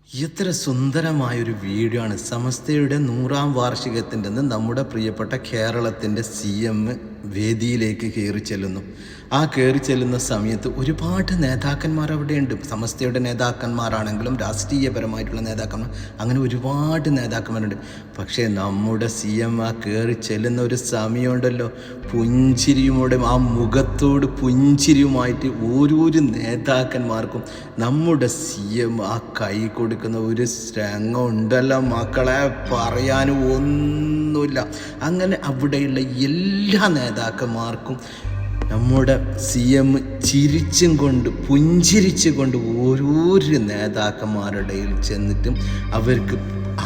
എത്ര സുന്ദരമായൊരു വീഡിയോ ആണ്. സമസ്തയുടെ 100ാം വാർഷികത്തിൻ്റെ നമ്മുടെ പ്രിയപ്പെട്ട കേരളത്തിൻ്റെ CM വേദിയിലേക്ക് കയറി ചെല്ലുന്നു. ആ കയറി ചെല്ലുന്ന സമയത്ത് ഒരുപാട് നേതാക്കന്മാർ അവിടെയുണ്ട്. സമസ്തയുടെ നേതാക്കന്മാരാണെങ്കിലും രാഷ്ട്രീയപരമായിട്ടുള്ള നേതാക്കന്മാർ, അങ്ങനെ ഒരുപാട് നേതാക്കന്മാരുണ്ട്. പക്ഷേ നമ്മുടെ CM ആ കയറി ചെല്ലുന്ന ഒരു സമയമുണ്ടല്ലോ, പുഞ്ചിരിയുമോടെ ആ മുഖത്തോട് പുഞ്ചിരിയുമായിട്ട് ഓരോരോ നേതാക്കന്മാർക്കും നമ്മുടെ CM ആ കൈ കൊടുക്കുന്ന ഒരു രംഗം ഉണ്ടല്ലോ മക്കളെ, പറയാനും ഒന്നുമില്ല. അങ്ങനെ അവിടെയുള്ള എല്ലാ നേതാക്കന്മാർക്കും നമ്മുടെ CM ചിരിച്ചും കൊണ്ട് പുഞ്ചിരിച്ചു കൊണ്ട് ഓരോരോ നേതാക്കന്മാരുടെ ചെന്നിട്ടും അവർക്ക്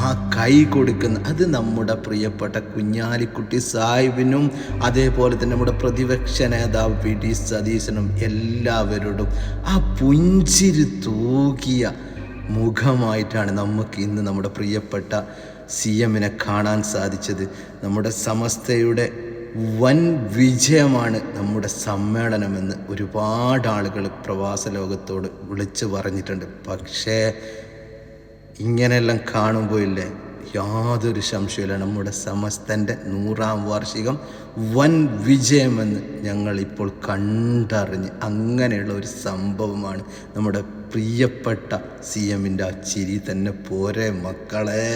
ആ കൈ കൊടുക്കുന്ന അത് നമ്മുടെ പ്രിയപ്പെട്ട കുഞ്ഞാലിക്കുട്ടി സാഹിബിനും അതേപോലെ തന്നെ നമ്മുടെ പ്രതിപക്ഷ നേതാവ് PD സതീശനും എല്ലാവരോടും ആ പുഞ്ചിരി തൂകിയ മുഖമായിട്ടാണ് നമുക്ക് ഇന്ന് നമ്മുടെ പ്രിയപ്പെട്ട CMനെ കാണാൻ സാധിച്ചത്. നമ്മുടെ സമസ്തയുടെ വൻ വിജയമാണ് നമ്മുടെ സമ്മേളനമെന്ന് ഒരുപാട് ആളുകൾ പ്രവാസ ലോകത്തോട് വിളിച്ചു പറഞ്ഞിട്ടുണ്ട്. പക്ഷേ ഇങ്ങനെയെല്ലാം കാണുമ്പോൾ ഇല്ലേ, യാതൊരു സംശയമില്ല, നമ്മുടെ സമസ്തൻ്റെ 100ാം വാർഷികം വൻ വിജയമെന്ന് ഞങ്ങളിപ്പോൾ കണ്ടറിഞ്ഞ് അങ്ങനെയുള്ള ഒരു സംഭവമാണ്. നമ്മുടെ പ്രിയപ്പെട്ട CMൻ്റെ ആ ചിരി തന്നെ പോരെ മക്കളെ.